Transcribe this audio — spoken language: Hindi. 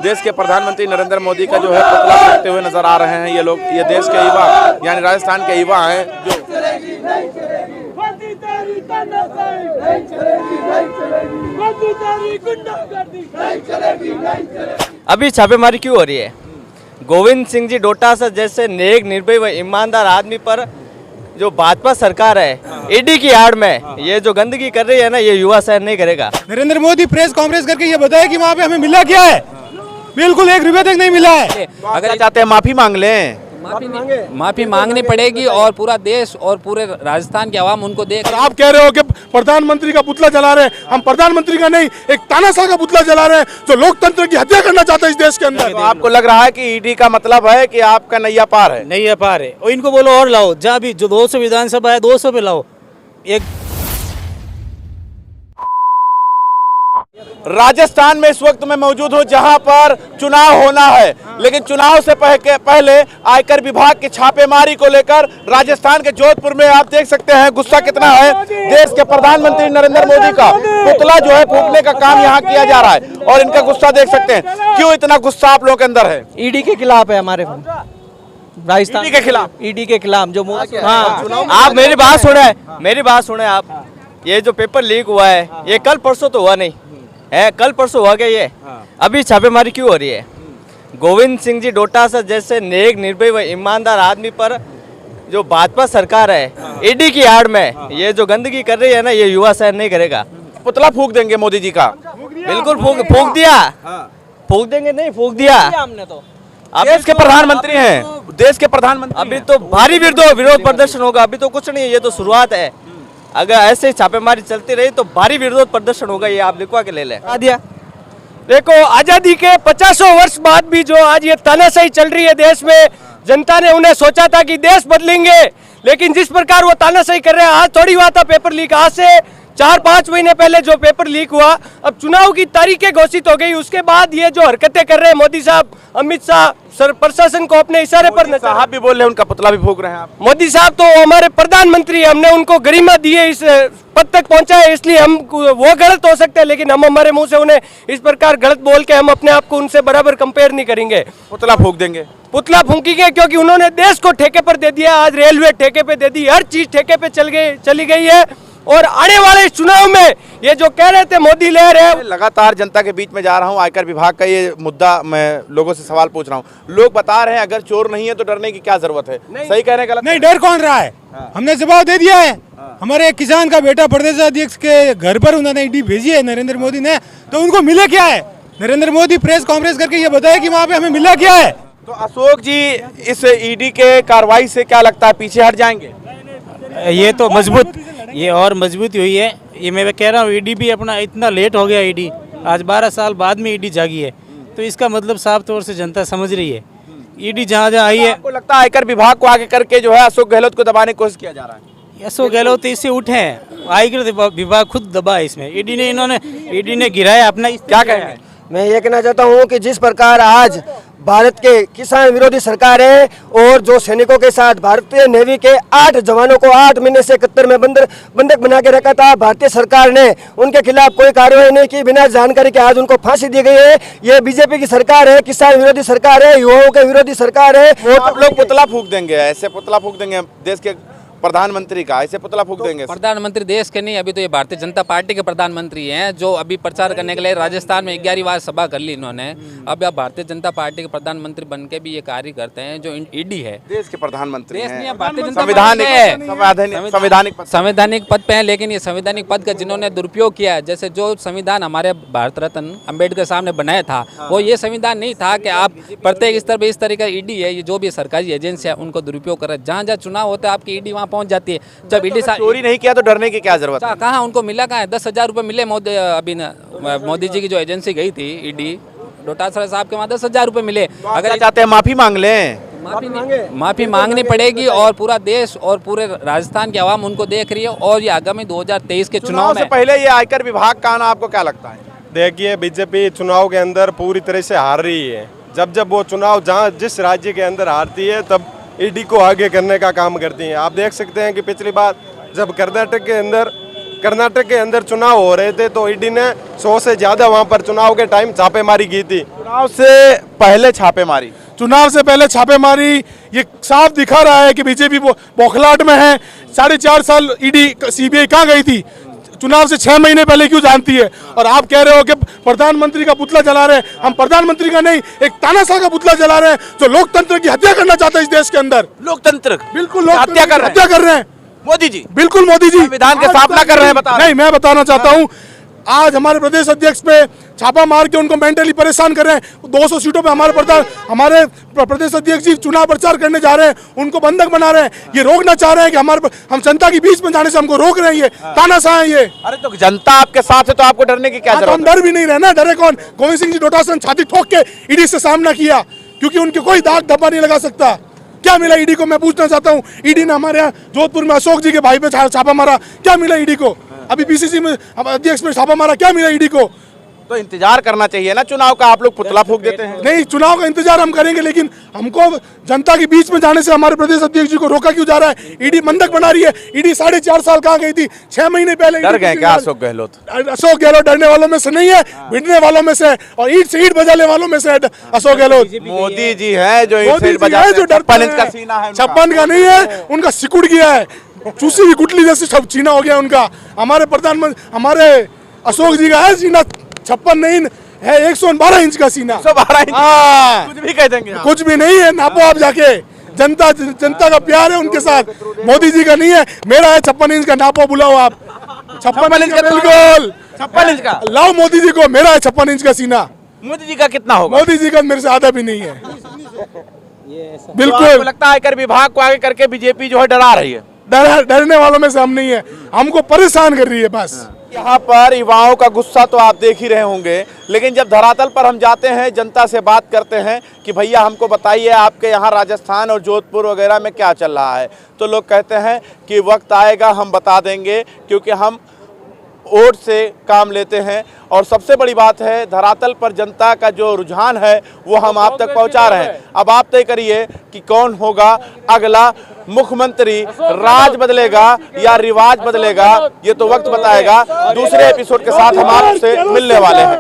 देश के प्रधानमंत्री नरेंद्र मोदी का जो है पुतला फूंकते हुए नजर आ रहे हैं ये लोग। ये देश के युवा यानी राजस्थान के युवा हैं जो अभी छापेमारी क्यों हो रही है? गोविंद सिंह जी डोटासरा जैसे नेक, निर्भय व ईमानदार आदमी पर जो भाजपा सरकार है ईडी की आड़ में ये जो गंदगी कर रही है ना, ये युवा सहन नहीं करेगा। नरेंद्र मोदी प्रेस कॉन्फ्रेंस करके ये बताया कि वहाँ पे हमें मिला क्या है, बिल्कुल 1 रुपया तक नहीं मिला है। अगर चाहते हैं माफी मांग लें, माफी मांगनी पड़ेगी और पूरा देश और पूरे राजस्थान की आवाम उनको देख। आप कह रहे हो कि प्रधानमंत्री का पुतला जला रहे हैं, हम प्रधानमंत्री का नहीं एक तानाशाह का पुतला जला रहे हैं जो लोकतंत्र की हत्या करना चाहता है इस देश के अंदर। तो आपको लग रहा है कि ईडी का मतलब है कि आपका नैया पार है? नहीं है पार है। और इनको बोलो और लाओ, जहाँ भी जो 200 विधानसभा है 200 पे लाओ। एक राजस्थान में इस वक्त मैं मौजूद हूं जहां पर चुनाव होना है, लेकिन चुनाव से पहले आयकर विभाग की छापेमारी को लेकर राजस्थान के जोधपुर में आप देख सकते हैं गुस्सा कितना है। देश के प्रधानमंत्री नरेंद्र मोदी का पुतला जो है फूंकने का काम यहां किया जा रहा है और इनका गुस्सा देख सकते हैं। क्यों इतना गुस्सा आप लोगों के अंदर है? ईडी के खिलाफ है हमारे राजस्थान ईडी के खिलाफ? ईडी के खिलाफ जो आप मेरी बात सुने आप। ये जो पेपर लीक हुआ है ये कल परसों तो हुआ नहीं है, कल परसों हुआ क्या ये? अभी छापेमारी क्यों हो रही है? गोविंद सिंह जी डोटासरा जैसे नेक, निर्भय व ईमानदार आदमी पर जो भाजपा सरकार है ईडी की आड़ में ये जो गंदगी कर रही है ना, ये युवा सहन नहीं करेगा। पुतला फूंक देंगे मोदी जी का? बिल्कुल फूंक दिया। फूंक देंगे नहीं, फूंक दिया हमने तो। देश के प्रधानमंत्री हैं, देश के प्रधानमंत्री। अभी तो भारी विरोध प्रदर्शन होगा। अभी तो कुछ नहीं है, ये तो शुरुआत है। अगर ऐसे ही छापेमारी चलती रही तो भारी विरोध प्रदर्शन होगा, ये आप लिखवा के ले लें। दिया देखो, आजादी के 50 वर्ष बाद भी जो आज ये तानाशाही चल रही है देश में, जनता ने उन्हें सोचा था कि देश बदलेंगे, लेकिन जिस प्रकार वो तानाशाही कर रहे हैं, आज थोड़ी हुआ था पेपर लीक। आज से 4-5 महीने पहले जो पेपर लीक हुआ, अब चुनाव की तारीखें घोषित हो गई, उसके बाद ये जो हरकतें कर रहे हैं मोदी साहब, अमित शाह सर प्रशासन को अपने इशारे पर साहब भी बोल रहे हैं, उनका पुतला भी फूंक रहे हैं आप। मोदी साहब तो हमारे प्रधानमंत्री, हमने उनको गरिमा दी है, इस पद तक पहुंचाए, इसलिए हम वो गलत हो सकते हैं, लेकिन हम हमारे मुंह से उन्हें इस प्रकार गलत बोल के हम अपने आप को उनसे बराबर कंपेयर नहीं करेंगे। पुतला फूंक देंगे? पुतला फूंकेंगे क्योंकि उन्होंने देश को ठेके पर दे दिया। आज रेलवे ठेके पे दे दी, हर चीज ठेके पे चली गई है। और आने वाले चुनाव में ये जो कह रहे थे मोदी लहर है, लगातार जनता के बीच में जा रहा हूं, आयकर विभाग का ये मुद्दा मैं लोगों से सवाल पूछ रहा हूं। लोग बता रहे हैं अगर चोर नहीं है तो डरने की क्या जरूरत है? सही कह रहे हैं, गलत नहीं, डर कौन रहा है? हमने जवाब दे दिया है। हमारे एक किसान का बेटा प्रदेश अध्यक्ष के घर पर उन्होंने ईडी भेजी है नरेंद्र मोदी ने, तो उनको मिले क्या है? नरेंद्र मोदी प्रेस कॉन्फ्रेंस करके ये बताया कि वहाँ पे हमें मिला क्या है। तो अशोक जी, इस ईडी के कार्रवाई से क्या लगता है पीछे हट जाएंगे? ये तो मजबूत, ये और मजबूती हुई है। ये मैं कह रहा हूँ, ईडी भी अपना इतना लेट हो गया, ईडी आज 12 साल बाद में ईडी जागी है, तो इसका मतलब साफ तौर से जनता समझ रही है ईडी जहाँ आई है। आपको लगता है आयकर विभाग को आगे करके जो है अशोक गहलोत को दबाने की कोशिश किया जा रहा है? अशोक गहलोत इससे उठे हैं, आयकर विभाग खुद दबा है इसमें। ईडी ने गिराया अपना। क्या कहेंगे? मैं ये कहना चाहता हूँ कि जिस प्रकार आज भारत के किसान विरोधी सरकार है और जो सैनिकों के साथ भारतीय नेवी के 8 जवानों को 8 महीने से 71 में बंधक बना के रखा था, भारतीय सरकार ने उनके खिलाफ कोई कार्रवाई नहीं की, बिना जानकारी के आज उनको फांसी दी गई है। ये बीजेपी की सरकार है, किसान विरोधी सरकार है, युवाओं के विरोधी सरकार है। आप लोग पुतला फूंक देंगे? ऐसे पुतला फूंक देंगे देश के प्रधानमंत्री का? ऐसे पुतला फूंक देंगे? प्रधानमंत्री देश के नहीं, अभी तो ये भारतीय जनता पार्टी के प्रधानमंत्री हैं, जो अभी प्रचार करने के लिए राजस्थान में 11वीं बार सभा कर ली इन्होंने। अब आप भारतीय जनता पार्टी के प्रधानमंत्री बन के भी ये कार्य करते हैं। जो ईडी है, देश के प्रधानमंत्री देश हैं, नहीं, भारतीय जनता संवैधानिक पद पे है, लेकिन ये संवैधानिक पद का जिन्होंने दुरुपयोग किया है, जैसे जो संविधान हमारे भारत रत्न अम्बेडकर साहब ने बनाया था, वो ये संविधान नहीं था कि आप प्रत्येक स्तर पर इस तरह का ईडी है, ये जो भी सरकारी एजेंसी है उनको दुरुपयोग कर रहे हैं। जहाँ जहाँ चुनाव होता है आपकी ईडी वहाँ पहुँच जाती है। जब ईडी चोरी नहीं किया तो डरने की क्या जरूरत है? कहाँ उनको मिला, कहाँ है? 10,000 रुपये मिले मोदी जी की जो एजेंसी गई थी ईडी डोटासरा साहब के वहाँ 10,000 रुपये मिले। अगर चाहते हैं माफी मांग लें, माफी मांगनी पड़ेगी और पूरा देश और पूरे राजस्थान की आवाम उनको देख रही है। और ये आगामी 2023 के चुनाव से पहले ये आयकर विभाग का आना आपको क्या लगता है? देखिए, बीजेपी चुनाव के अंदर पूरी तरह से हार रही है। जब वो चुनाव जहाँ जिस राज्य के अंदर हारती है तब ईडी को आगे करने का काम करती हैं। आप देख सकते हैं कि पिछली बार जब कर्नाटक के अंदर कर्नाटक के अंदर चुनाव हो रहे थे तो ईडी ने 100 से ज्यादा वहां पर चुनाव के टाइम छापेमारी की थी। चुनाव से पहले छापेमारी, चुनाव से पहले छापेमारी, ये साफ दिखा रहा है कि बीजेपी बौखलाहट में है। 4.5 साल ईडी सीबीआई कहाँ गई थी? चुनाव से 6 महीने पहले क्यों जानती है? और आप कह रहे हो कि प्रधानमंत्री का पुतला जला रहे हैं। हम प्रधानमंत्री का नहीं, एक तानाशाह का पुतला जला रहे हैं जो लोकतंत्र की हत्या करना चाहता है इस देश के अंदर। लोकतंत्र बिल्कुल हत्या कर रहे हैं मोदी जी, बिल्कुल मोदी जी संविधान के स्थापना कर रहे हैं। बता नहीं, मैं बताना चाहता हूँ, आज हमारे प्रदेश अध्यक्ष पे छापा मार के उनको मेंटली परेशान कर रहे हैं। 200 सीटों पे हमारे प्रदेश अध्यक्ष जी चुनाव प्रचार करने जा रहे हैं, उनको बंधक बना रहे हैं। ये रोकना चाह रहे हैं कि हम जनता के बीच में जाने से हमको रोक रहे हैं। ये तानाशाह है ये। अरे तो जनता आपके साथ है तो आपको डरने की क्या तो जरूरत हम डर भी नहीं रहे ना। डरे कौन? गोविंद सिंह जी डोटासरा ने छाती ठोक के ईडी से सामना किया, क्योंकि उनके कोई दाग धब्बा नहीं लगा सकता। क्या मिला ईडी को? मैं पूछना चाहता हूँ। ईडी ने हमारे यहाँ जोधपुर में अशोक जी के भाई पे छापा मारा, क्या मिला ईडी को? अभी बीसीसी में अध्यक्ष में छापा मारा, क्या मिला ईडी को? तो इंतजार करना चाहिए ना चुनाव का। आप लोग पुतला फूंक देते हैं। नहीं, चुनाव का इंतजार हम करेंगे, लेकिन हमको जनता के बीच में जाने से हमारे प्रदेश अध्यक्ष जी को रोका क्यों जा रहा है? ईडी बंधक बना रही है। ईडी 4.5 साल कहाँ गई थी? 6 महीने पहले डर गए क्या अशोक गहलोत? अशोक गहलोत डरने वालों में से नहीं है, भिड़ने वालों में से और ईट से ईट बजाने वालों में से है अशोक गहलोत। मोदी जी है जो ईंट से ईंट जो बजाते हैं। डरते 56 इंच का हैं। सीना है। 56 का नहीं है, उनका सिकुड़ गया है, चूसी हुई गुटली जैसे सब सीना हो गया उनका। हमारे प्रधानमंत्री, हमारे अशोक जी का है सीना 56 नहीं है, 112 इंच का सीना। 112 इंच। हाँ, कुछ भी कह देंगे आप। कुछ भी नहीं है। नापो आप जाके, जनता का प्यार है उनके साथ, मोदी जी का नहीं है। मेरा है 56 इंच का, नापो, बुलाओ आप। 56 इंच का, बिल्कुल 56 इंच का लाओ मोदी जी को। मेरा है 56 इंच का सीना। मोदी जी का कितना होगा? मोदी जी का मेरे से आधा भी नहीं है। तो बिल्कुल आपको लगता है आयकर विभाग को आगे करके बीजेपी जो है डरा रही है? डरने वालों में से हम नहीं है, हमको परेशान कर रही है बस। यहाँ पर युवाओं का गुस्सा तो आप देख ही रहे होंगे, लेकिन जब धरातल पर हम जाते हैं, जनता से बात करते हैं कि भैया हमको बताइए आपके यहाँ राजस्थान और जोधपुर वगैरह में क्या चल रहा है, तो लोग कहते हैं कि वक्त आएगा हम बता देंगे, क्योंकि हम वोट से काम लेते हैं। और सबसे बड़ी बात है, धरातल पर जनता का जो रुझान है वो हम आप तक पहुंचा रहे हैं। अब आप तय करिए कि कौन होगा अगला मुख्यमंत्री। राज बदलेगा या रिवाज बदलेगा, ये तो वक्त बताएगा। दूसरे एपिसोड के साथ हम आपसे मिलने वाले हैं।